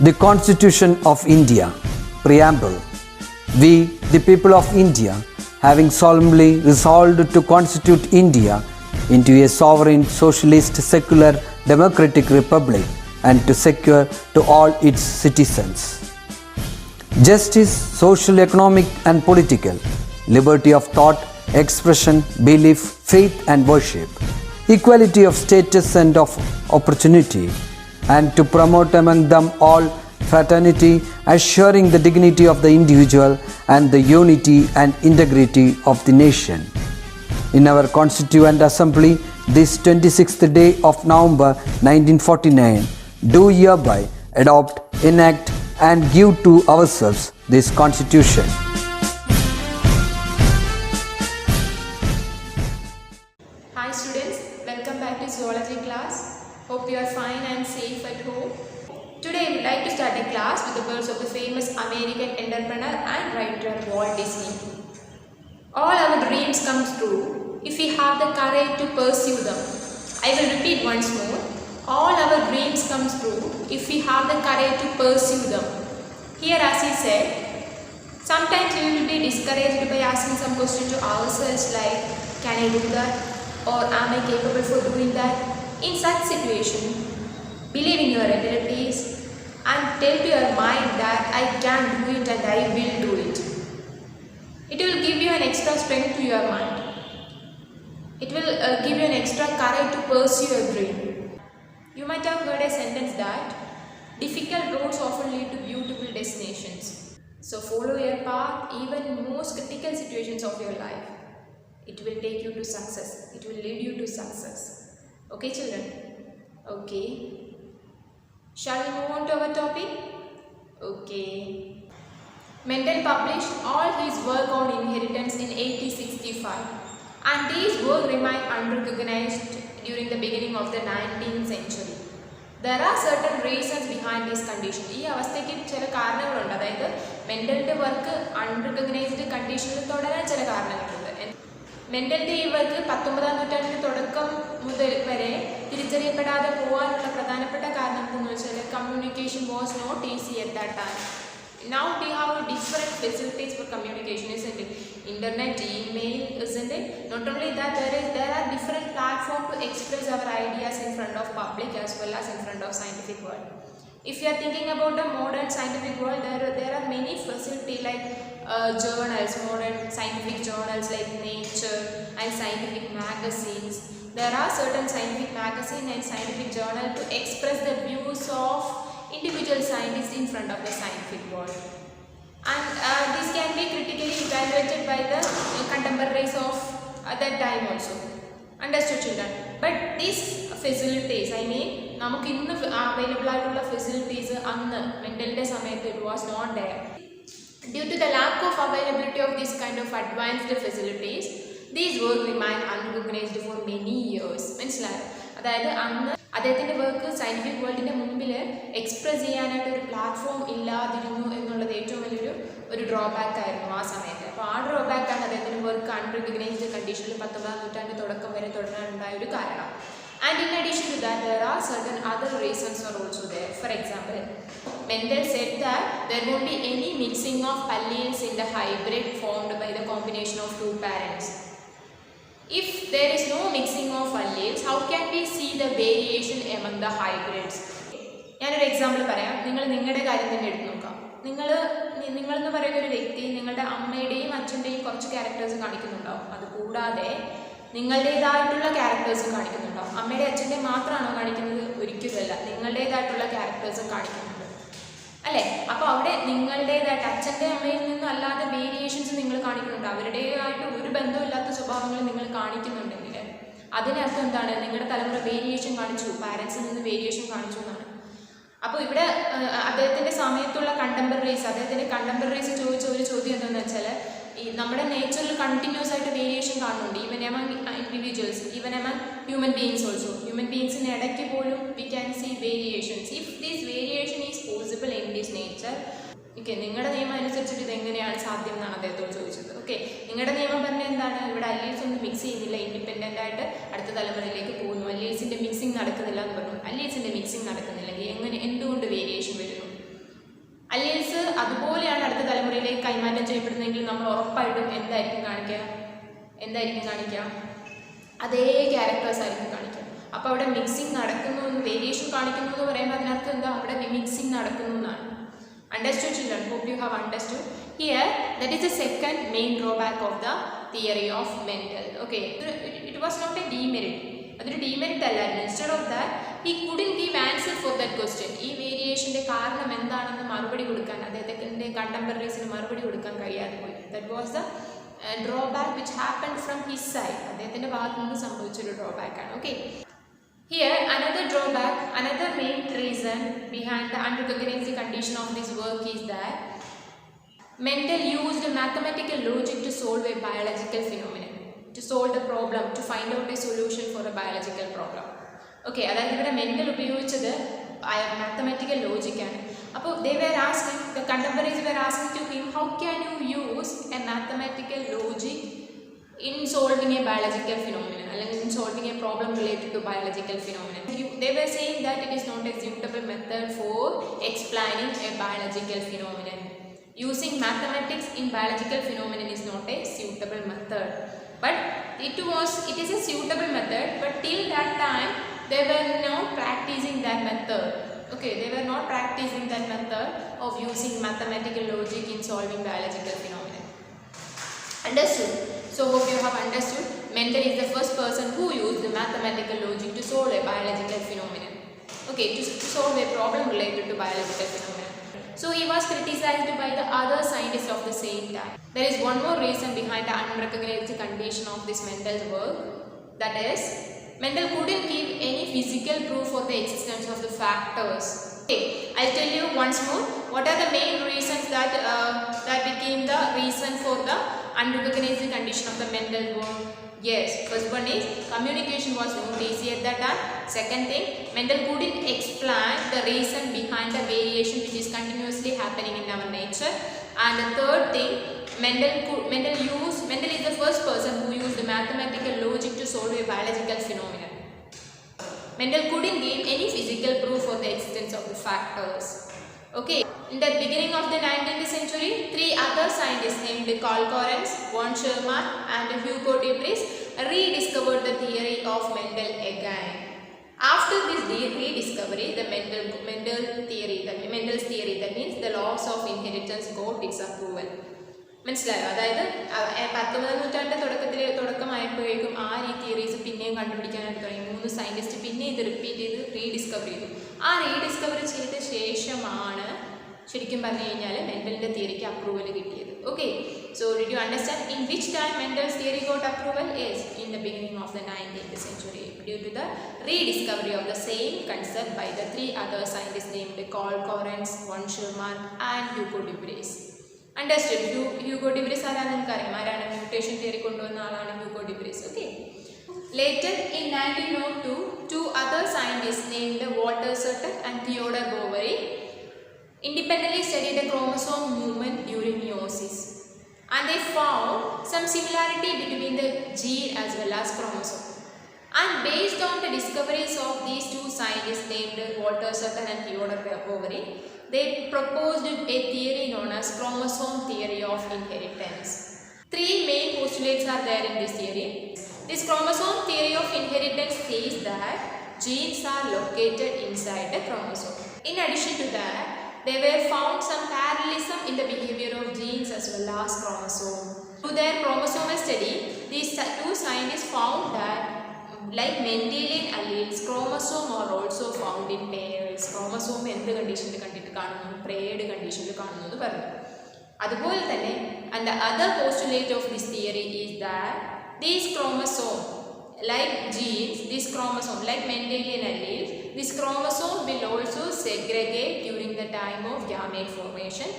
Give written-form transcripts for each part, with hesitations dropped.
The Constitution of India, Preamble. We, the people of India, having solemnly resolved to constitute India into a sovereign, socialist, secular, democratic republic and to secure to all its citizens justice, social, economic and political, liberty of thought, expression, belief, faith and worship, equality of status and of opportunity, and to promote among them all fraternity, assuring the dignity of the individual and the unity and integrity of the nation. In our Constituent Assembly, this 26th day of November 1949, do hereby adopt, enact and give to ourselves this Constitution. Hi students, welcome back to Zoology class. Hope you are fine and safe at home. Today I would like to start a class with the words of the famous American entrepreneur and writer Walt Disney. All our dreams come true if we have the courage to pursue them. I will repeat once more. All our dreams come true if we have the courage to pursue them. Here, as he said, sometimes we will be discouraged by asking some questions to ourselves like, can I do that? Or am I capable for doing that? In such situation, believe in your abilities and tell to your mind that I can do it and I will do it. It will give you an extra strength to your mind. It will give you an extra courage to pursue your dream. You might have heard a sentence that difficult roads often lead to beautiful destinations. So follow your path even in most critical situations of your life. It will take you to success. It will lead you to success. Okay children? Okay. Shall we move on to our topic? Okay. Mendel published all his work on inheritance in 1865 and these work remained unrecognized during the beginning of the 19th century. There are certain reasons behind this condition. ഈ അവസ്ഥയ്ക്ക് ചില കാരണങ്ങളുണ്ട്. അതായത് മെന്റലിൻ്റെ work അൺറിക്കഗ്നൈസ്ഡ് കണ്ടീഷനിൽ തുടരാൻ ചില കാരണങ്ങളുണ്ട്. മെന്റലിൻ്റെ ഈ വർക്ക് 19ാം നൂറ്റാണ്ടിൻ്റെ തുടക്കം മുതൽ വരെ തിരിച്ചറിയപ്പെടാതെ പോകാനുള്ള പ്രധാനപ്പെട്ട കാരണം എന്താണെന്ന് വെച്ചാൽ communication was not easy at that time. Now we have different facilities for communication, isn't it? Internet, email, isn't it? Not only that, there are different platforms to express our ideas in front of public as well as in front of scientific world. If you are thinking about the modern scientific world, there are many facilities like journals, modern scientific journals like Nature and scientific magazines. There are certain scientific magazines and scientific journals to express the views of individual scientists in front of the scientific world, and this can be critically evaluated by the contemporaries of that time also. Understood children? But these facilities, I mean നമുക്ക് ഇന്ന് available ആയിട്ടുള്ള facilities അന്ന് മെന്റലിൻ്റെ സമയത്ത് it was not there. Due to the lack of availability of this kind of advanced facilities, these work remain unrecognized for many years. മനസ്സിലായോ? അതായത് അന്ന് അദ്ദേഹത്തിൻ്റെ work scientific വേൾഡിൻ്റെ മുമ്പിൽ എക്സ്പ്രസ് ചെയ്യാനായിട്ട് ഒരു പ്ലാറ്റ്ഫോം ഇല്ലാതിരുന്നു എന്നുള്ളത് ഏറ്റവും വലിയൊരു ഡ്രോബാക്ക് ആയിരുന്നു ആ സമയത്ത്. അപ്പോൾ ആ ഡ്രോബാക്കാണ് അദ്ദേഹത്തിൻ്റെ വർക്ക് അൺറിക്കഗ്നൈസ്ഡ് കണ്ടീഷനിൽ 19ാം നൂറ്റാണ്ട് തുടക്കം വരെ തുടരാനുണ്ടായ ഒരു കാരണം. And in addition to that, there are certain other reasons are also there. For example, Mendel said that there won't be any mixing of alleles in the hybrid formed by the combination of two parents. If there is no mixing of alleles, how can we see the variation among the hybrids? ഞാനൊരു example പറയാം. നിങ്ങളുടെ കാര്യം തന്നെ എടുത്ത് നോക്കാം. നിങ്ങളെന്ന് പറയുന്ന ഒരു വ്യക്തി നിങ്ങളുടെ അമ്മയുടെയും അച്ഛൻ്റെയും കുറച്ച് ക്യാരക്ടേഴ്സ് കാണിക്കുന്നുണ്ടാവും. അതുകൂടാതെ നിങ്ങളുടേതായിട്ടുള്ള ക്യാരക്ടേഴ്സും കാണിക്കുന്നുണ്ടാവും. അമ്മയുടെ അച്ഛൻ്റെ മാത്രമാണോ കാണിക്കുന്നത്? ഒരിക്കലുമല്ല. നിങ്ങളുടേതായിട്ടുള്ള ക്യാരക്ടേഴ്സും കാണിക്കുന്നുണ്ട് അല്ലേ? അപ്പോൾ അവിടെ നിങ്ങളുടേതായിട്ട് അച്ഛൻ്റെ അമ്മയിൽ നിന്നും അല്ലാതെ വേരിയേഷൻസ് നിങ്ങൾ കാണിക്കുന്നുണ്ട്. അവരുടേതായിട്ട് ഒരു ബന്ധമില്ലാത്ത സ്വഭാവങ്ങൾ നിങ്ങൾ കാണിക്കുന്നുണ്ടെങ്കിൽ അതിനർത്ഥം എന്താണ്? നിങ്ങളുടെ തലമുറ വേരിയേഷൻ കാണിച്ചു, പാരൻസിൽ നിന്ന് വേരിയേഷൻ കാണിച്ചു എന്നാണ്. അപ്പോൾ ഇവിടെ അദ്ദേഹത്തിൻ്റെ സമയത്തുള്ള കണ്ടംപററീസ് ചോദിച്ച ഒരു ചോദ്യം എന്താണെന്ന് വെച്ചാൽ ഈ നമ്മുടെ നേച്ചറിൽ കണ്ടിന്യൂസ് ആയിട്ട് വേരിയേഷൻ കാണുന്നുണ്ട്. Even among individuals, even among human beings also. Human ബീയിങ്സിന് ഇടയ്ക്ക് പോലും we can see variations. If this variation is possible in this nature, okay, നിങ്ങളുടെ നിയമം അനുസരിച്ചിട്ട് ഇതെങ്ങനെയാണ് സാധ്യം എന്നാണ് അദ്ദേഹത്തോട് ചോദിച്ചത്. ഓക്കെ, നിങ്ങളുടെ നിയമം പറഞ്ഞാൽ എന്താണ്? ഇവിടെ അല്ലീൽസ് ഒന്നും മിക്സ് ചെയ്യുന്നില്ല, ഇൻഡിപെൻഡൻ്റ് ആയിട്ട് അടുത്ത തലമുറയിലേക്ക് പോകുന്നു. അല്ലീൽസിൻ്റെ മിക്സിങ് നടക്കുന്നില്ല എന്ന് പറഞ്ഞു. അല്ലീൽസിൻ്റെ മിക്സിങ് നടക്കുന്നില്ലെങ്കിൽ എന്തുകൊണ്ട് വേരിയേഷൻ വരുന്നു? അതുപോലെയാണ് അടുത്ത തലമുറയിലേക്ക് കൈമാറ്റം ചെയ്യപ്പെടുന്നതെങ്കിൽ നമ്മൾ ഉറപ്പായിട്ടും എന്തായിരിക്കും കാണിക്കുക അതേ ക്യാരക്ടേഴ്സ് ആയിരിക്കും കാണിക്കുക. അപ്പോൾ അവിടെ മിക്സിങ് നടക്കുന്നു എന്ന്, വേരിയേഷൻ കാണിക്കുന്നു എന്ന് പറയുമ്പോൾ അതിനർത്ഥം എന്താ, അവിടെ മിക്സിങ് നടക്കുന്നു എന്നാണ്. Understood children? Hope you have understood. Here, that is the second main drawback of the theory of Mendel. Okay, it was not a demerit. അതൊരു ഡീമെറിറ്റ് അല്ലായിരുന്നു. Instead of that he couldn't give answer for that question. ഈ വേരിയേഷൻ്റെ കാരണം എന്താണെന്ന് മറുപടി കൊടുക്കാൻ അദ്ദേഹത്തിൻ്റെ കണ്ടംപററീസിന് മറുപടി കൊടുക്കാൻ കഴിയാതെ പോയി. That was the drawback which happened from his side. അദ്ദേഹത്തിൻ്റെ ഭാഗത്ത് നിന്ന് സംഭവിച്ചൊരു ഡ്രോബാക്കാണ്. Okay, here another drawback, another main reason behind the unrecognized condition of this work is that Mendel used mathematical logic to solve a biological phenomenon, to solve the problem, to find out a solution for a biological problem. Okay, അതായത് ഇവിടെ Mendel ഉപയോഗിച്ചത് mathematical ലോജിക്കാണ്. അപ്പോൾ they were asking, the contemporaries were asking to him, how can you use a mathematical logic in solving a biological phenomenon, അല്ലെങ്കിൽ in solving a problem related to biological phenomenon. They were saying that it is not a suitable method for explaining a biological phenomenon. Using mathematics in biological phenomenon is not a suitable method. But it is a suitable method, but till that time they were not practicing that method. Okay, they were not practicing that method of using mathematical logic in solving biological phenomenon. Understood? So hope you have understood. Mendel is the first person who used the mathematical logic to solve a biological phenomenon. Okay, to solve a problem related to biological phenomenon. So he was criticized by the other scientists of the same time. There is one more reason behind the unrecognized condition of this Mendel's work. That is, Mendel couldn't give any physical proof for the existence of the factors. Okay, I'll tell you once more. What are the main reasons that became the reason for the unrecognized condition of the Mendel's work? Yes, first one is communication was not easy at that time. Second thing, Mendel couldn't explain the reason behind the variation which is continuously happening in our nature. And the third thing, Mendel is the first person who used the mathematical logic to solve a biological phenomenon. Mendel couldn't give any physical proof for the existence of the factors. Okay, in the beginning of the 19th century, three other scientists named Carl Correns, von Scherman and Hugo de Vries rediscovered the theory of Mendel again. After this rediscovery, the Mendel's theory, that means the laws of inheritance, got its approval. മനസ്സിലായോ? അതായത് 19ാം നൂറ്റാണ്ട് തുടക്കമായപ്പോഴേക്കും ഈ theories പിന്നെയും കണ്ടുപിടിക്കാനായിട്ട് തുടങ്ങി. 3 scientist പിന്നെ ഇത് repeat ചെയ്ത് റീഡിസ്കവർ ചെയ്തു. ആ റീഡിസ്കവർ ചെയ്ത ശേഷമാണ് ശരിക്കും പറഞ്ഞു കഴിഞ്ഞാൽ മെൻഡലിൻ്റെ തിയറിക്ക് അപ്രൂവൽ കിട്ടിയത്. Okay, so did you understand in which time Mendel's theory got approval? Is in the beginning of the 19th century due to the rediscovery of the same concept by the 3 other scientists named Carl Correns, von Scherman and Hugo de Vries. Understood? Hugo de Vries ആരാണ് നിങ്ങൾക്കറിയാം? ആരാണ് mutation theory കൊണ്ടുവന്ന ആളാണ് Hugo de Vries. Okay, later in 1902, 2 other scientists named Walter Sutton and Theodore Boveri independently studied the chromosome movement during meiosis, and they found some similarity between the gene as well as chromosome. And based on the discoveries of these 2 scientists named Walter Sutton and Theodore Boveri, they proposed a theory known as chromosome theory of inheritance. 3 main postulates are there in this theory. This chromosome theory of inheritance says that genes are located inside the chromosome. In addition to that, there were found some parallelism in the behavior of genes as well as chromosome. Through their chromosomal study, these 2 scientists found that like Mendelian alleles, chromosome are also found in pairs. Chromosome എന്ത് കണ്ടീഷനിൽ കണ്ടിട്ട് കാണുന്നു? Paired കണ്ടീഷനിൽ കാണുന്നു എന്ന് പറഞ്ഞു. അതുപോലെ തന്നെ and the other postulate of this theory is that these chromosome like genes, this chromosome like Mendelian alleles, this chromosome will also segregate during the time of gamete formation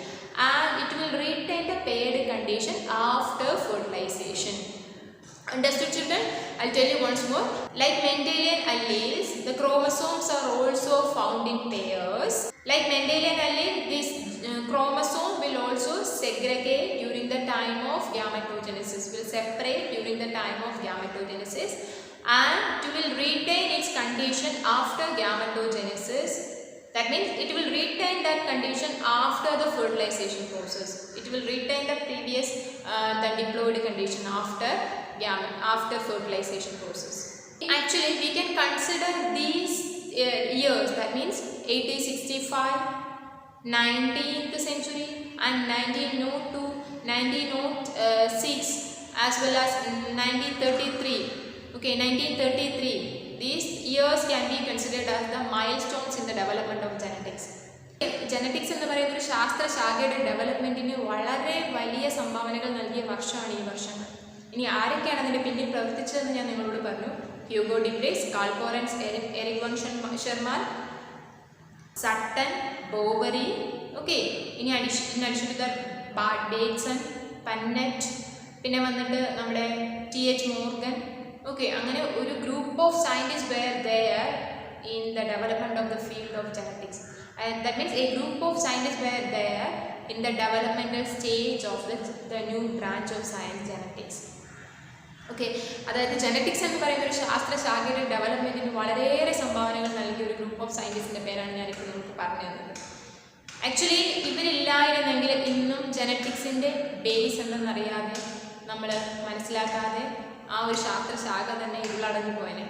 and it will retain the paired condition after fertilization. Understood children? I'll tell you once more. Like Mendelian alleles, the chromosomes are also found in pairs. Like Mendelian allele, this chromosome will also segregate during the time of gametogenesis, will separate during the time of gametogenesis and it will retain its condition after gametogenesis That means it will retain that condition after the fertilization process. It will retain the previous the diploid condition after fertilization process. Actually, we can consider these years, that means 1865, 19th century and 1902, 1906 as well as 1933. Okay, 1933. These years can be considered as the milestones in the development of genetics. Genetics എന്ന് പറയുന്ന ഒരു ശാസ്ത്രശാഖയുടെ ഡെവലപ്മെൻറ്റിന് വളരെ വലിയ സംഭാവനകൾ നൽകിയ വർഷമാണ് ഈ വർഷങ്ങൾ. ഇനി ആരൊക്കെയാണ് അതിൻ്റെ പിന്നിൽ പ്രവർത്തിച്ചതെന്ന് ഞാൻ നിങ്ങളോട് പറഞ്ഞു. Hugo de Vries, Carl Correns, Erich von Tschermak, Sutton, Boveri. Okay, ഇനി അഡീഷൻ ടു ബേറ്റ്സൺ, പന്നറ്റ്, പിന്നെ വന്നിട്ട് നമ്മുടെ TH മോർഗൻ. ഓക്കെ, അങ്ങനെ ഒരു group of scientist were there in the development of the field of genetics, and that means a group of scientists were there in the developmental stage of the new branch of science, genetics. Okay, അതായത് genetics എന്ന് പറയുന്ന ഒരു ശാസ്ത്രശാഖയുടെ ഡെവലപ്മെൻറ്റിന് വളരെയേറെ സംഭാവനകൾ നൽകിയ ഒരു group of സയൻറ്റിസ്റ്റിൻ്റെ പേരാണ് ഞാനിപ്പോൾ നിങ്ങൾക്ക് പറഞ്ഞു തന്നത്. ആക്ച്വലി ഇവരില്ലായിരുന്നെങ്കിൽ ഇന്നും ജനറ്റിക്സിൻ്റെ ബേസ് എന്തെന്നറിയാതെ നമ്മൾ മനസ്സിലാക്കാതെ ആ ഒരു ശാസ്ത്രശാഖ തന്നെ ഇരുളടഞ്ഞു പോയനെ.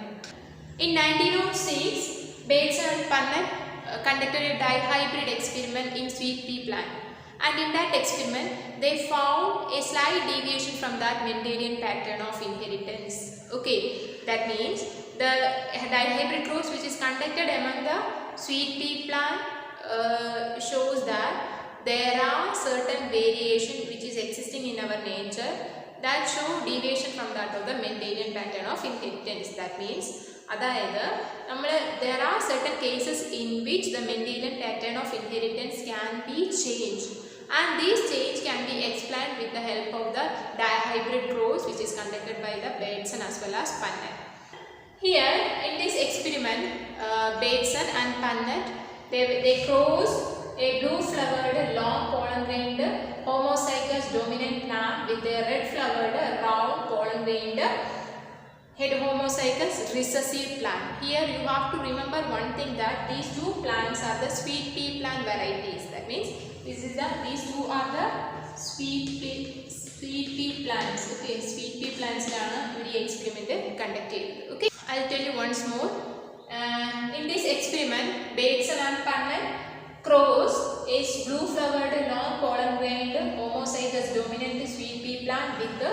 In 1906, Bateson and Punnett conducted a dihybrid experiment in sweet pea plant, and in that experiment they found a slight deviation from that Mendelian pattern of inheritance. Okay, that means the dihybrid cross which is conducted among the sweet pea plant shows that there are certain variation which is existing in our nature that show deviation from that of the Mendelian pattern of inheritance. That means അതായത് there are certain cases in which the Mendelian pattern of inheritance can be changed, and this change can be explained with the help of the dihybrid cross which is conducted by the Bateson as well as Punnett. Here in this experiment, Bateson and Punnett they crossed a blue flowered long pollen grained homozygous dominant plant with a red flowered round pollen grained head homozygous recessive plant. Here you have to remember one thing, that these two plants are the sweet pea plant varieties. That means these two are the sweet pea plants. Okay, sweet pea plants ആണ് ഈ experiment conduct ചെയ്തത്. Okay, I'll tell you once more. In this experiment, Bateson and Punnett crossed a blue flowered long pollen grained homozygous dominant sweet pea plant with a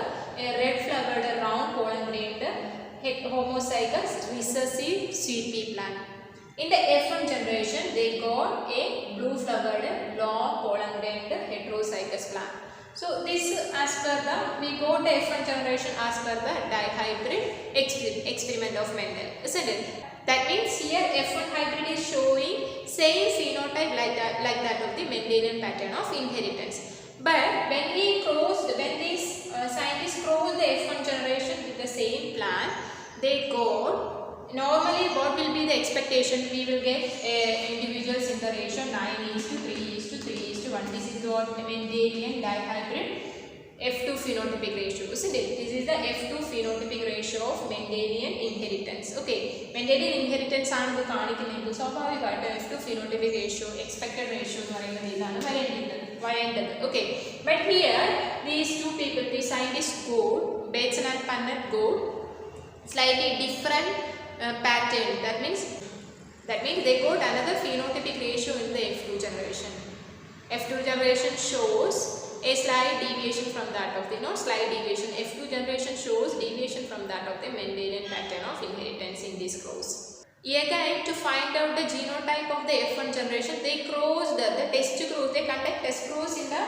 red flowered round pollen grained homozygous recessive sweet pea plant. In the F1 generation, they got a blue flowered long pollen grained heterozygous plant. So this as per we got the F1 generation as per the dihybrid experiment of Mendel, isn't it? That means here F1 hybrid is showing same phenotype like that of the Mendelian pattern of inheritance. But when these scientists cross the F1 generation with the same plant, they got, normally what will be the expectation? We will get individuals in the ratio 9:3:3:1. This is what Mendelian dihybrid F2 phenotypic ratio, isn't it? This is the F2 phenotypic ratio of Mendelian inheritance. Okay, Mendelian inheritance ആണ് ഇത് കാണിക്കുന്നത്. സ്വാഭാവികമായിട്ട് F2 phenotypic ratio, expected ratio എന്ന് പറയുന്നത് ഇതാണ് വരേണ്ടത്. Okay, but here these two people, the scientists got, Bateson and Punnett got slightly different pattern. That means they got another phenotypic ratio in the F2 generation. F2 generation shows a slight deviation from that of the slight deviation. F2 generation shows deviation from that of the Mendelian pattern of inheritance in this cross. Again, to find out the genotype of the F1 generation, they crossed the test cross. They conduct test cross in the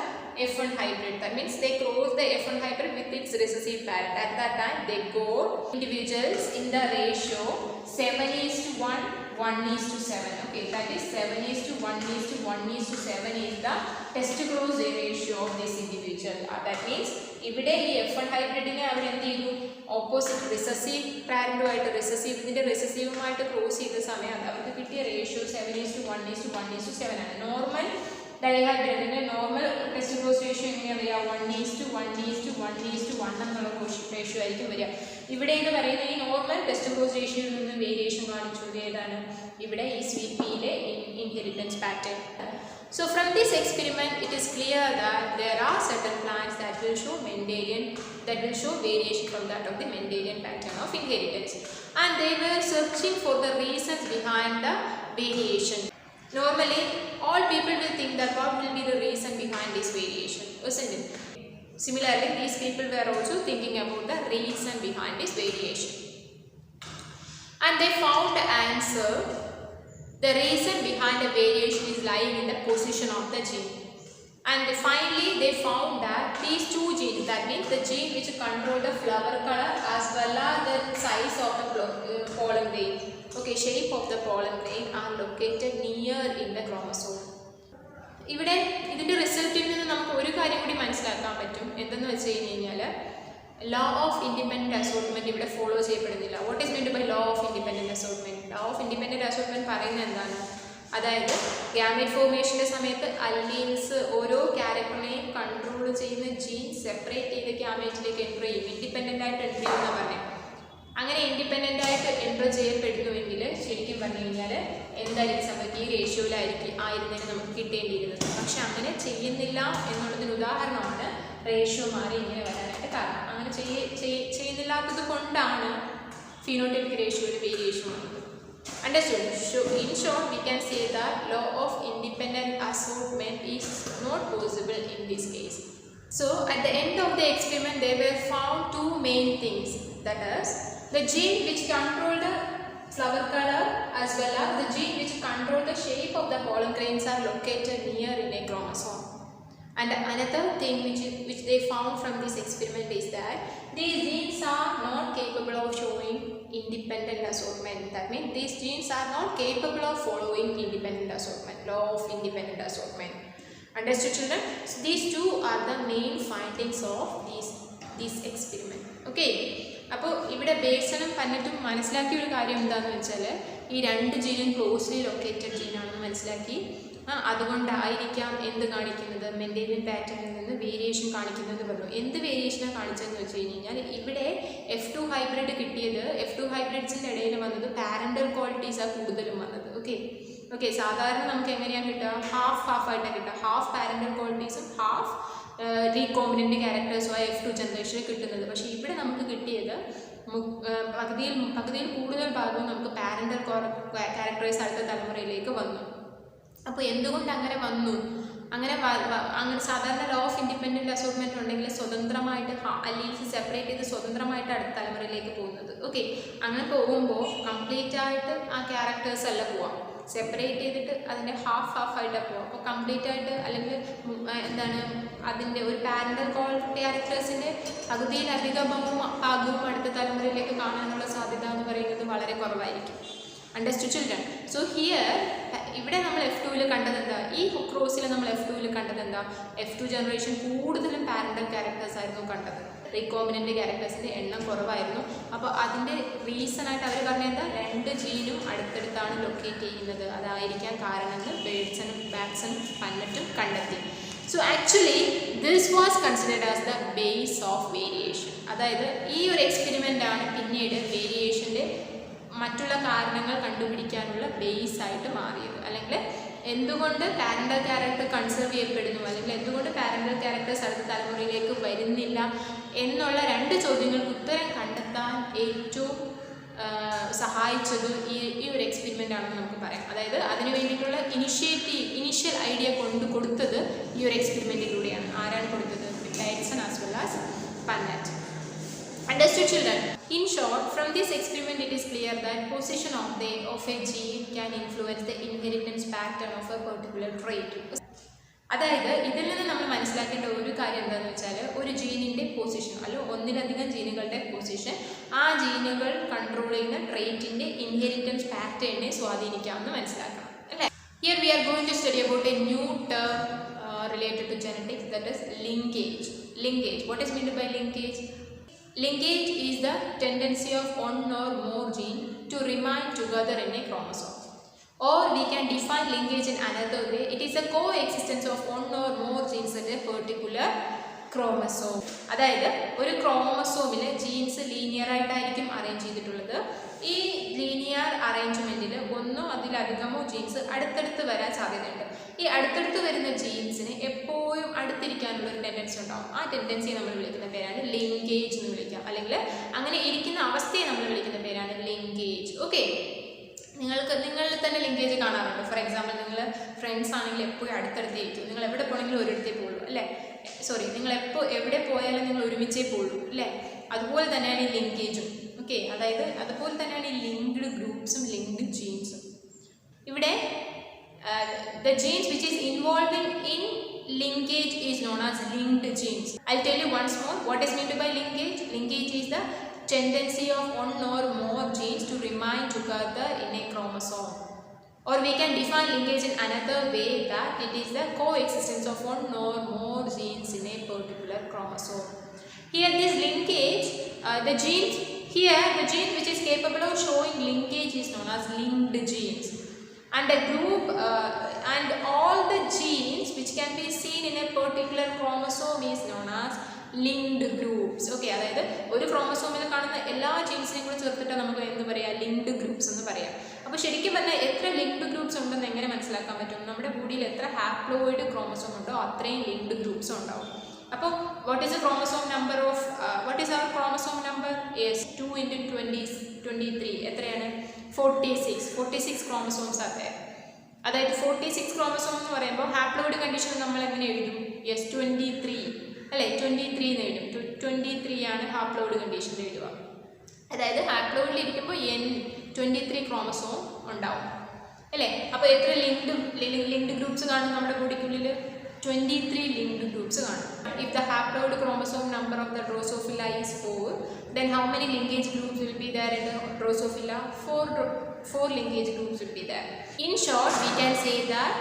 F1 hybrid. That means they cross the F1 hybrid with its recessive parent. At that time, they got individuals in the ratio 7:1, 1:7. Okay, that is 7:1:7 is the test cross ratio of this individual. That means ഇവിടെ ഈ F1 ഹൈബ്രിഡിനെ അവർ എന്ത് ചെയ്തു, opposite recessive പാരന്റുമായിട്ട് റിസസീവുമായിട്ട് cross ചെയ്ത സമയം അവർക്ക് കിട്ടിയ റേഷ്യോ 7:1:7 ആണ്. നോർമൽ ഡൈഹൈബ്രിഡിന്റെ നോർമൽ ടെസ്റ്റ് ക്രോസ് റേഷ്യോ എങ്ങനെയാണ് വരിക? 1:1:1 എന്നുള്ള റേഷ്യോ ആയിരിക്കും വരിക. ഇവിടെ എന്ന് പറയുന്നത് ഈ നോർമൽ ടെസ്റ്റ് ക്രോസ് റേഷ്യോയിൽ നിന്ന് വേരിയേഷൻ കാണിച്ചുകൊണ്ട് ഏതാണ് ഇവിടെ ഈ sweet പീയിലെ inheritance pattern. So from this experiment, it is clear that there are certain plants that will show variation from that of the Mendelian pattern of inheritance, and they were searching for the reasons behind the variation. Normally, all people will think that what will be the reason behind this variation, isn't it? Similarly, these people were also thinking about the reason behind this variation, and they found the answer. The reason behind the variation is lying in the position of the gene, and finally they found that these two genes, that means the gene which control the flower color as well as the size of the pollen grain, okay, shape of the pollen grain, are located near in the chromosome. ഇവിടെ ഇതിൻ്റെ റിസൾട്ടിൽ നിന്ന് നമുക്ക് ഒരു കാര്യം കൂടി മനസ്സിലാക്കാൻ പറ്റും. എന്തെന്ന് വെച്ച് കഴിഞ്ഞാൽ ലോ ഓഫ് ഇൻഡിപെൻഡൻറ്റ് അസോർട്ട്മെൻറ്റ് ഇവിടെ ഫോളോ ചെയ്യപ്പെടുന്നില്ല. What is meant by law of independent assortment? Law of independent assortment പറയുന്നത് എന്താണ്? അതായത് ഗ്യാമേറ്റ് ഫോർമേഷൻ്റെ സമയത്ത് അല്ലീൽസ് ഓരോ ക്യാരക്ടറിനെയും കൺട്രോൾ ചെയ്യുന്ന ജീൻ സെപ്പറേറ്റ് ചെയ്ത് ഗ്യാമേറ്റിലേക്ക് എൻട്രി ചെയ്യും. ഇൻഡിപെൻഡൻ്റ് ആയിട്ട് എൻട്രി ചെയ്യുമെന്നാണ് പറഞ്ഞത്. അങ്ങനെ ഇൻഡിപെൻഡൻ്റ് ആയിട്ട് എൻട്രി ചെയ്യപ്പെടുന്നുവെങ്കിൽ ശരിക്കും പറഞ്ഞു കഴിഞ്ഞാൽ എന്തായിരിക്കും സംഭവിക്കുക? ഈ റേഷ്യോയിലായിരുന്നതിന് നമുക്ക് കിട്ടേണ്ടിയിരുന്നത്. പക്ഷെ അങ്ങനെ ചെയ്യുന്നില്ല എന്നുള്ളതിന് ഉദാഹരണമാണ് റേഷ്യോ മാറി ഇങ്ങനെ വരാനായിട്ട് കാരണം. അങ്ങനെ ചെയ്യുന്നില്ലാത്തത് കൊണ്ടാണ് ഫിനോടൈപ്പിക് റേഷ്യോയിൽ വേരിയേഷൻ വന്നത്. Understood? So in short, we can say that law of independent assortment is not possible in this case. So at the end of the experiment, they were found two main things. That is, the gene which control the flower color as well as the gene which control the shape of the pollen grains are located near in a chromosome. And another thing which they found from this experiment is that these genes are not capable of showing independent assortment. That means these genes are not capable of following independent assortment, law of independent assortment. Understood, children? So these two are the main findings of this experiment. Okay. അപ്പോൾ ഇവിടെ ബേഡ്സണും പന്നറ്റും മനസ്സിലാക്കിയ ഒരു കാര്യം എന്താണെന്ന് വെച്ചാൽ ഈ രണ്ട് ജീനും closely located ജീനാണെന്ന് മനസ്സിലാക്കി. അതുകൊണ്ടായിരിക്കാം എന്ത് കാണിക്കുന്നത്, മെൻഡേലിയൻ പാറ്റേണിൽ നിന്ന് വേരിയേഷൻ കാണിക്കുന്നത് പറഞ്ഞു. എന്ത് വേരിയേഷനാണ് കാണിച്ചതെന്ന് വെച്ച് കഴിഞ്ഞാൽ ഇവിടെ F2 ഹൈബ്രിഡ് കിട്ടിയത്, F2 ഹൈബ്രിഡ്സിൻ്റെ ഇടയിൽ വന്നത് പാരൻ്റൽ ക്വാളിറ്റീസാണ് കൂടുതലും വന്നത്. ഓക്കെ സാധാരണ നമുക്ക് എങ്ങനെയാണ് കിട്ടുക? ഹാഫ് ആയിട്ടാണ് കിട്ടുക. ഹാഫ് പാരൻ്റൽ ക്വാളിറ്റീസും ഹാഫ് റീകോമ്പിനൻ്റ് ക്യാരക്ടേഴ്സുമായി F2 ജനറേഷനിൽ കിട്ടുന്നത്. പക്ഷേ ഇവിടെ നമുക്ക് കിട്ടിയത് പകുതിയിൽ കൂടുതൽ ഭാഗവും നമുക്ക് പാരൻ്റൽ ക്യാരക്ടേഴ്സ് അടുത്ത തലമുറയിലേക്ക് വന്നു. അപ്പോൾ എന്തുകൊണ്ട് അങ്ങനെ വന്നു? അങ്ങനെ സാധാരണ ലോ ഓഫ് ഇൻഡിപെൻഡൻറ്റ് അസോർട്ട്മെൻറ്റ് ഉണ്ടെങ്കിൽ സ്വതന്ത്രമായിട്ട് അല്ലീൽസ് സെപ്പറേറ്റ് ചെയ്ത് സ്വതന്ത്രമായിട്ട് അടുത്ത തലമുറയിലേക്ക് പോകുന്നത്. ഓക്കെ, അങ്ങനെ പോകുമ്പോൾ കംപ്ലീറ്റ് ആയിട്ട് ആ ക്യാരക്ടേഴ്സ് അല്ല പോവാം, സെപ്പറേറ്റ് ചെയ്തിട്ട് അതിൻ്റെ ഹാഫ് ആയിട്ടാണ് പോവാം. അപ്പോൾ കംപ്ലീറ്റ് ആയിട്ട് അല്ലെങ്കിൽ അതിൻ്റെ ഒരു പാരൻ്റൽ ക്യാരക്ടേഴ്സിൻ്റെ പകുതിയിലധികം ഭാഗവും അടുത്ത തലമുറയിലേക്ക് കാണാനുള്ള സാധ്യത എന്ന് പറയുന്നത് വളരെ കുറവായിരിക്കും. Understood children? സോ ഹിയർ ഇവിടെ നമ്മൾ F2 കണ്ടത് എന്താ? ഈ ക്രോസിൽ നമ്മൾ F2 കണ്ടത് എന്താ? F2 ജനറേഷൻ കൂടുതലും പാരൻ്റൽ ക്യാരക്ടേഴ്സ് ആയിരുന്നു കണ്ടത്. റീകോമ്പിനൻ്റ് ക്യാരക്ടേഴ്സിൻ്റെ എണ്ണം കുറവായിരുന്നു. അപ്പോൾ അതിൻ്റെ റീസണായിട്ട് അവർ പറഞ്ഞത് രണ്ട് ജീനും അടുത്തടുത്താണ് ലൊക്കേറ്റ് ചെയ്യുന്നത്, അതായിരിക്കാം കാരണമെന്ന് ബാറ്റ്സണും പന്നറ്റും കണ്ടെത്തി. So actually this was considered as the base of variation. അതായത് ഈ ഒരു എക്സ്പെരിമെൻ്റാണ് പിന്നീട് വേരിയേഷൻ്റെ മറ്റുള്ള കാരണങ്ങൾ കണ്ടുപിടിക്കാനുള്ള ബേസ് ആയിട്ട് മാറിയത്. അല്ലെങ്കിൽ എന്തുകൊണ്ട് പാരൻ്റൽ ക്യാരക്ടർ കൺസേർവ് ചെയ്യപ്പെടുന്നു, അല്ലെങ്കിൽ എന്തുകൊണ്ട് പാരൻ്റൽ ക്യാരക്ടേഴ്സ് അടുത്ത തലമുറയിലേക്ക് വരുന്നില്ല എന്നുള്ള രണ്ട് ചോദ്യങ്ങൾക്ക് ഉത്തരം കണ്ടെത്താൻ ഏറ്റവും സഹായിച്ചത് ഈ ഒരു എക്സ്പെരിമെൻ്റ് ആണെന്ന് നമുക്ക് പറയാം. അതായത് അതിന് വേണ്ടിയിട്ടുള്ള ഇനിഷ്യൽ ഐഡിയ കൊടുത്തത് ഈ ഒരു എക്സ്പെരിമെൻറ്റിലൂടെയാണ്. ആരാണ് കൊടുത്തത്? Bateson as well as Punnett. Understood, children? In short, from this experiment it is clear that position of a gene can influence the inheritance pattern of a particular trait. അതായത് ഇതിൽ നിന്ന് നമ്മൾ മനസ്സിലാക്കേണ്ട ഒരു കാര്യം എന്താണെന്ന് വെച്ചാൽ ഒരു ജീനിൻ്റെ പൊസിഷൻ അല്ലെങ്കിൽ ഒന്നിലധികം ജീനുകളുടെ പൊസിഷൻ ആ ജീനുകൾ കൺട്രോൾ ചെയ്യുന്ന ട്രേറ്റിൻ്റെ ഇൻഹെറിറ്റൻസ് പാറ്റേണിനെ സ്വാധീനിക്കാമെന്ന് മനസ്സിലാക്കണം, അല്ലേ? Here we are going to study about a new term related to genetics, that is linkage. What is meant by linkage? Linkage is the tendency of one or more gene to remain together in a chromosome. Or we can define linkage in another way. It is a coexistence of one or more genes at a particular chromosome. അതായത് ഒരു ക്രോമസോമിൽ jeans ലീനിയറായിട്ടായിരിക്കും arrange ചെയ്തിട്ടുള്ളത്. ഈ linear അറേഞ്ച്മെൻറ്റിൽ ഒന്നോ അതിലധികമോ jeans അടുത്തടുത്ത് വരാൻ സാധ്യതയുണ്ട്. ഈ അടുത്തടുത്ത് വരുന്ന ജീൻസിന് എപ്പോഴും അടുത്തിരിക്കാനുള്ള ഒരു ടെൻഡൻസി ഉണ്ടാവും. ആ ടെൻഡൻസിയെ നമ്മൾ വിളിക്കുന്ന പേരാണ് ലിങ്കേജ് എന്ന് വിളിക്കാം. അല്ലെങ്കിൽ അങ്ങനെ ഇരിക്കുന്ന അവസ്ഥയെ നമ്മൾ വിളിക്കുന്ന പേരാണ് ലിങ്കേജ്. ഓക്കെ, നിങ്ങളിൽ തന്നെ ലിങ്കേജ് കാണാറുണ്ട്. ഫോർ എക്സാമ്പിൾ, നിങ്ങൾ ഫ്രണ്ട്സ് ആണെങ്കിൽ എപ്പോഴും അടുത്തടുത്തേക്കും, നിങ്ങൾ എവിടെ പോകണമെങ്കിലും ഒരിടത്തേ പോകുള്ളൂ അല്ലേ. നിങ്ങൾ എവിടെ പോയാലും നിങ്ങൾ ഒരുമിച്ചേ പോകുള്ളൂ അല്ലേ. അതുപോലെ തന്നെയാണ് ഈ ലിങ്കേജും. ഓക്കെ, അതായത് അതുപോലെ തന്നെയാണ് ഈ ലിങ്ക്ഡ് ഗ്രൂപ്പ്സും ലിങ്ക്ഡ് ജീൻസും. ഇവിടെ the genes which is involving in linkage is known as linked genes. I'll tell you once more what is meant by linkage. Linkage is the tendency of one or more genes to remain together in a chromosome. Or we can define linkage in another way, that it is the coexistence of one or more genes in a particular chromosome. Here this linkage, the genes which is capable of showing linkage is known as linked genes. And a group and all the genes which can be seen in a particular chromosome is known as linked groups. Okay, അതായത് ഒരു ക്രോമസോമിൽ കാണുന്ന എല്ലാ ജീൻസിനെയും കൂടെ ചേർത്തിട്ട് നമുക്ക് എന്ത് പറയാം, linked groups എന്ന് പറയാം. അപ്പോൾ ശരിക്കും പറഞ്ഞാൽ എത്ര ലിങ്ക്ഡ് ഗ്രൂപ്പ്സ് ഉണ്ടെന്ന് എങ്ങനെ മനസ്സിലാക്കാൻ പറ്റും? നമ്മുടെ ബോഡിയിൽ എത്ര ഹാപ്ലോയിഡ് ക്രോമസോം ഉണ്ടോ അത്രയും ലിങ്ക്ഡ് ഗ്രൂപ്പ്സ് ഉണ്ടാവും. അപ്പോൾ what is our chromosome number? Yes, 2 into 23 എത്രയാണ്? 46 ക്രോമസോംസ് ആണ്. അതായത് 46 ക്രോമസോം എന്ന് പറയുമ്പോൾ ഹാപ്ലോയിഡ് കണ്ടീഷൻ നമ്മൾ എങ്ങനെ എഴുതും? യെസ്, 23 അല്ലേ, 23 എന്ന് എഴുതും. 23 ആണ് ഹാപ്ലോയിഡ് കണ്ടീഷനിൽ എഴുതുക. അതായത് ഹാപ്ലോയിഡിൽ ഇരിക്കുമ്പോൾ 23 ക്രോമസോം ഉണ്ടാവും അല്ലേ. അപ്പോൾ എത്ര ലിങ്ക്ഡ് ഗ്രൂപ്പ്സ് കാണും നമ്മുടെ ബോഡിക്കുള്ളിൽ? 23 linked groups കാണും. If the haploid chromosome number of the Drosophila is 4, then how many linkage groups will be there in the Drosophila? 4 linkage groups will be there. In short, we can say that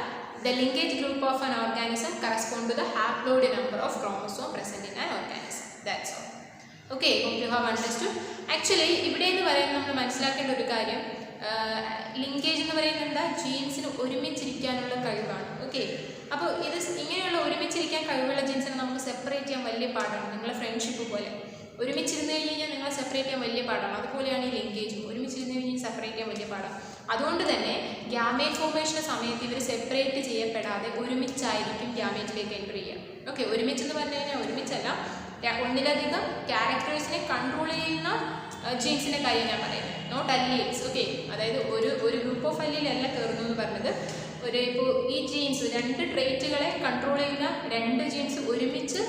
the linkage group of an organism correspond to the haploid number of chromosome present in an organism. That's all. Okay, hope you have understood. Actually, ഇവിടെ എന്ന് പറയുന്നത് നമ്മൾ മനസ്സിലാക്കേണ്ട ഒരു കാര്യം, linkage എന്ന് പറയുന്നത് എന്താ? ജീൻസിന് ഒരുമിച്ചിരിക്കാനുള്ള കഴിവാണ്. ഓക്കെ, അപ്പോൾ ഇത് ഇങ്ങനെയുള്ള ഒരുമിച്ചിരിക്കാൻ കഴിവുള്ള ജീൻസിനെ നമുക്ക് സെപ്പറേറ്റ് ചെയ്യാൻ വലിയ പാടാണ്. നിങ്ങളെ ഫ്രണ്ട്ഷിപ്പ് പോലെ ഒരുമിച്ചിരുന്ന് കഴിഞ്ഞാൽ നിങ്ങളെ സെപ്പറേറ്റ് ചെയ്യാൻ വലിയ പാടാണ്. അതുപോലെയാണ് ഈ ലിങ്കേജും, ഒരുമിച്ചിരുന്ന് കഴിഞ്ഞാൽ സെപ്പറേറ്റ് ചെയ്യാൻ വലിയ പാടാണ്. അതുകൊണ്ട് തന്നെ ഗ്യാമേറ്റ് ഫോർമേഷൻ്റെ സമയത്ത് ഇവർ സെപ്പറേറ്റ് ചെയ്യപ്പെടാതെ ഒരുമിച്ചായിരിക്കും ഗ്യാമേറ്റിലേക്ക് എൻ്റർ ചെയ്യുക. ഓക്കെ, ഒരുമിച്ചെന്ന് പറഞ്ഞു കഴിഞ്ഞാൽ ഒരുമിച്ചല്ല, ഒന്നിലധികം ക്യാരക്ടേഴ്സിനെ കൺട്രോൾ ചെയ്യുന്ന ജീൻസിൻ്റെ കാര്യം ഞാൻ പറയുന്നത്, നോട്ട് അല്ലീൽസ്. ഓക്കെ, അതായത് ഒരു ഗ്രൂപ്പ് ഓഫ് അല്ലീലല്ല കയറുന്നു എന്ന് പറഞ്ഞത്. ഇപ്പോൾ ഈ ജീൻസ് 2 ട്രേറ്റുകളെ കൺട്രോൾ ചെയ്യുന്ന 2 ജീൻസ് ഒരുമിച്ച്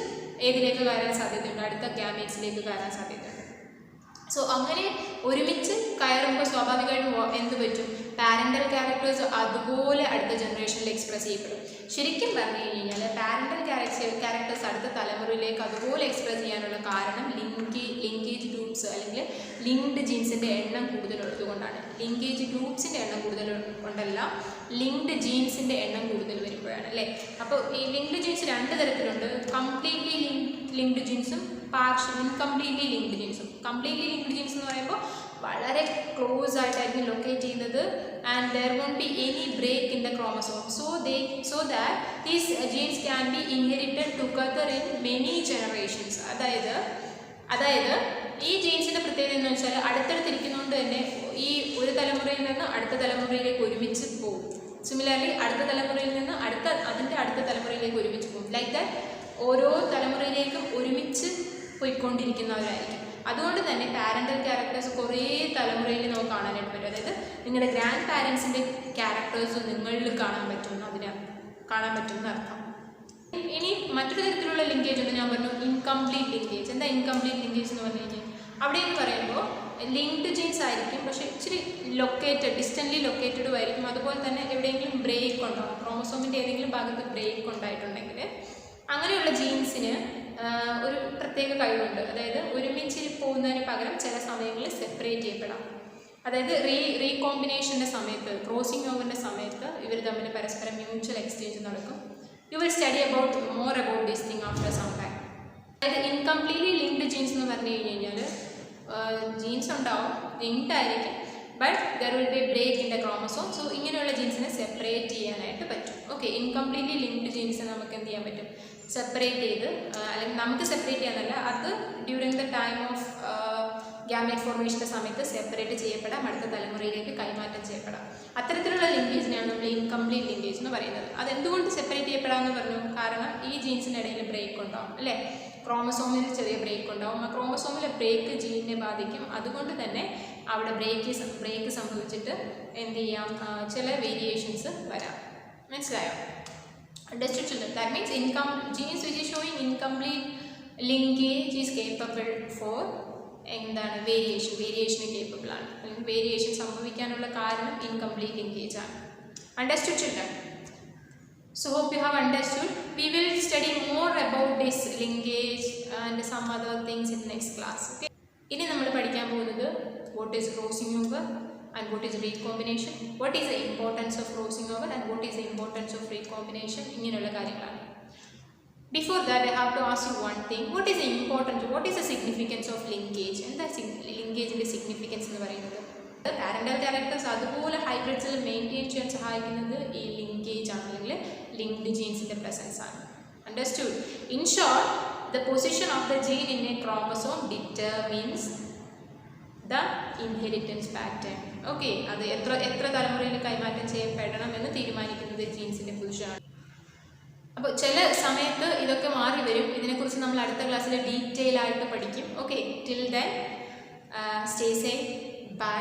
ഏതിലേക്ക് കയറാൻ സാധ്യതയുണ്ട്? അടുത്ത ഗ്യാമേറ്റ്സിലേക്ക് കയറാൻ സാധ്യതയുണ്ട്. സോ അങ്ങനെ ഒരുമിച്ച് കയറുമ്പോൾ സ്വാഭാവികമായിട്ടും എന്ത് പറ്റും? പാരൻ്റൽ ക്യാരക്ടേഴ്സ് അതുപോലെ അടുത്ത ജനറേഷനിൽ എക്സ്പ്രസ് ചെയ്യപ്പെടും. ശരിക്കും പറഞ്ഞു കഴിഞ്ഞാൽ പാരൻ്റൽ ക്യാരക്ടേഴ്സ് അടുത്ത തലമുറയിലേക്ക് അതുപോലെ എക്സ്പ്രസ് ചെയ്യാനുള്ള കാരണം ലിങ്കേജ് ഗ്രൂപ്പ്സ് അല്ലെങ്കിൽ ലിങ്ക്ഡ് ജീൻസിൻ്റെ എണ്ണം കൂടുതലുള്ളത് കൊണ്ടാണ്. ലിങ്കേജ് ഗ്രൂപ്പ്സിൻ്റെ എണ്ണം കൂടുതൽ കൊണ്ടല്ല, ലിങ്ക്ഡ് ജീൻസിൻ്റെ എണ്ണം കൂടുതൽ വരുമ്പോഴാണ് അല്ലേ. അപ്പോൾ ഈ ലിങ്ക്ഡ് ജീൻസ് 2 തരത്തിലുണ്ട്. കംപ്ലീറ്റ്ലി ലിങ്ക്ഡ് ജീൻസും ഇൻകംപ്ലീറ്റ്ലി ലിങ്ക്ഡ് ജീൻസും. കംപ്ലീറ്റ്ലി ലിങ്ക്ഡ് ജീൻസ് എന്ന് പറയുമ്പോൾ വളരെ ക്ലോസ് ആയിട്ടായിരിക്കും ലൊക്കേറ്റ് ചെയ്യുന്നത്, and there won't be any break in the chromosome, so that these genes can be inherited together in many generations. അതായത് ഈ ജീൻസിൻ്റെ പ്രത്യേകത എന്ന് വെച്ചാൽ അടുത്തടുത്തിരിക്കുന്നതുകൊണ്ട് തന്നെ ഈ ഒരു തലമുറയിൽ നിന്ന് അടുത്ത തലമുറയിലേക്ക് ഒരുമിച്ച് പോകും. സിമിലർലി അടുത്ത തലമുറയിൽ നിന്ന് അതിൻ്റെ അടുത്ത തലമുറയിലേക്ക് ഒരുമിച്ച് പോകും. ലൈക്ക് ദാറ്റ് ഓരോ തലമുറയിലേക്കും ഒരുമിച്ച് പോയിക്കൊണ്ടിരിക്കുന്നവരായിരിക്കും. അതുകൊണ്ട് തന്നെ പാരൻ്റൽ ക്യാരക്ടേഴ്സ് കുറേ തലമുറയിൽ നമുക്ക് കാണാനായിട്ട് പറ്റും. അതായത് നിങ്ങളുടെ ഗ്രാൻഡ് പാരൻസിൻ്റെ ക്യാരക്ടേഴ്സ് നിങ്ങളിൽ കാണാൻ പറ്റുമെന്ന് അർത്ഥം. ഇനി മറ്റൊരു തരത്തിലുള്ള ലിങ്കേജ് ഉണ്ട്. ഞാൻ പറഞ്ഞു ഇൻകംപ്ലീറ്റ് ലിങ്കേജ്. എന്താ ഇൻകംപ്ലീറ്റ് ലിങ്കേജ് എന്ന് പറഞ്ഞു കഴിഞ്ഞാൽ? അവിടെ എന്ന് പറയുമ്പോൾ ലിങ്ക്ഡ് ജീൻസ് ആയിരിക്കും, പക്ഷേ ഇച്ചിരി ഡിസ്റ്റൻ്റ്ലി ലൊക്കേറ്റഡും ആയിരിക്കും. അതുപോലെ തന്നെ എവിടെയെങ്കിലും ബ്രേക്ക് ഉണ്ടാവും, ക്രോമസോമിൻ്റെ ഏതെങ്കിലും ഭാഗത്ത് ബ്രേക്ക് ഉണ്ടായിട്ടുണ്ടെങ്കിൽ അങ്ങനെയുള്ള ജീൻസിന് ഒരു പ്രത്യേക കഴിവുണ്ട്. അതായത് ഒരുമിച്ച് പോകുന്നതിന് പകരം ചില സമയങ്ങളിൽ സെപ്പറേറ്റ് ചെയ്യപ്പെടാം. അതായത് റീകോമ്പിനേഷൻ്റെ സമയത്ത്, ക്രോസിംഗ് ഓവറിൻ്റെ സമയത്ത് ഇവർ തമ്മിൽ പരസ്പരം മ്യൂച്വൽ എക്സ്ചേഞ്ച് നടക്കും. You will study more about this thing after some time. അതായത് ഇൻകംപ്ലീറ്റ്ലി ലിങ്ക്ഡ് ജീൻസ് എന്ന് പറഞ്ഞു കഴിഞ്ഞാൽ ജീൻസ് ഉണ്ടാവും, ലിങ്ക്ഡ് ആയിരിക്കും, but there will be break in the chromosome. So ഇങ്ങനെയുള്ള ജീൻസിനെ സെപ്പറേറ്റ് ചെയ്യാനായിട്ട് പറ്റും. ഓക്കെ, ഇൻകംപ്ലീറ്റ്ലി ലിങ്ക്ഡ് ജീൻസിനെ നമുക്ക് എന്ത് ചെയ്യാൻ പറ്റും? സെപ്പറേറ്റ് ചെയ്ത് അല്ലെങ്കിൽ നമുക്ക് സെപ്പറേറ്റ് ചെയ്യാനല്ല, അത് during the time of gamete ഫോർമേഷൻ്റെ സമയത്ത് സെപ്പറേറ്റ് ചെയ്യപ്പെടാം, അടുത്ത തലമുറയിലേക്ക് കൈമാറ്റം ചെയ്യപ്പെടാം. അത്തരത്തിലുള്ള ലിങ്കേജിനെയാണ് നമ്മൾ ഇൻകംപ്ലീറ്റ് ലിങ്കേജ് എന്ന് പറയുന്നത്. അതെന്തുകൊണ്ട് സെപ്പറേറ്റ് ചെയ്യപ്പെടാമെന്ന് പറഞ്ഞു? കാരണം ഈ ജീൻസിൻ്റെ ഇടയിൽ ബ്രേക്ക് ഉണ്ടാവും അല്ലേ, ക്രോമസോമിൽ ചെറിയ ബ്രേക്ക് ഉണ്ടാവും. ആ ക്രോമസോമിലെ ബ്രേക്ക് ജീനിനെ ബാധിക്കും. അതുകൊണ്ട് തന്നെ അവിടെ ബ്രേക്ക് സംഭവിച്ചിട്ട് എന്ത് ചെയ്യാം, ചില വേരിയേഷൻസ് വരാം. മനസ്സിലായോ? Understood children? That means genes which is showing incomplete linkage is capable for എന്താണ് വേരിയേഷന് കേപ്പബിൾ ആണ്. അല്ലെങ്കിൽ വേരിയേഷൻ സംഭവിക്കാനുള്ള കാരണം ഇൻകംപ്ലീറ്റ് ലിങ്കേജ് ആണ്. Understood children? So hope you have understood. We will study more about this linkage and some other things in next class. Okay? ഇനി നമ്മൾ പഠിക്കാൻ പോകുന്നത് what is crossing over and what is recombination, what is the importance of crossing over and what is the importance of recombination, ഇങ്ങനെയുള്ള കാര്യങ്ങളാണ്. Before that I have to ask you one thing. What is the importance, what is the significance of linkage? എന്താ ലിങ്കേജിൻ്റെ significance എന്ന് പറയുന്നത്? Parental characters അതുപോലെ ഹൈബ്രിഡ്സിൽ maintain ചെയ്യാൻ സഹായിക്കുന്നത് ഈ linkage ആണ്, അല്ലെങ്കിൽ ലിങ്ക്ഡ് ജീൻസിൻ്റെ പ്രസൻസ് ആണ്. Understood? In short, the position of the gene in a chromosome determines the inheritance pattern. Okay, അത് എത്ര തലമുറയിൽ കൈമാറ്റം ചെയ്യപ്പെടണം എന്ന് തീരുമാനിക്കുന്നത് ജീൻസിൻ്റെ പൊസിഷനാണ്. അപ്പോൾ ചില സമയത്ത് ഇതൊക്കെ മാറി വരും. ഇതിനെക്കുറിച്ച് നമ്മൾ അടുത്ത ക്ലാസ്സിൽ ഡീറ്റെയിൽ ആയിട്ട് പഠിക്കും. Okay, till then stay safe, by.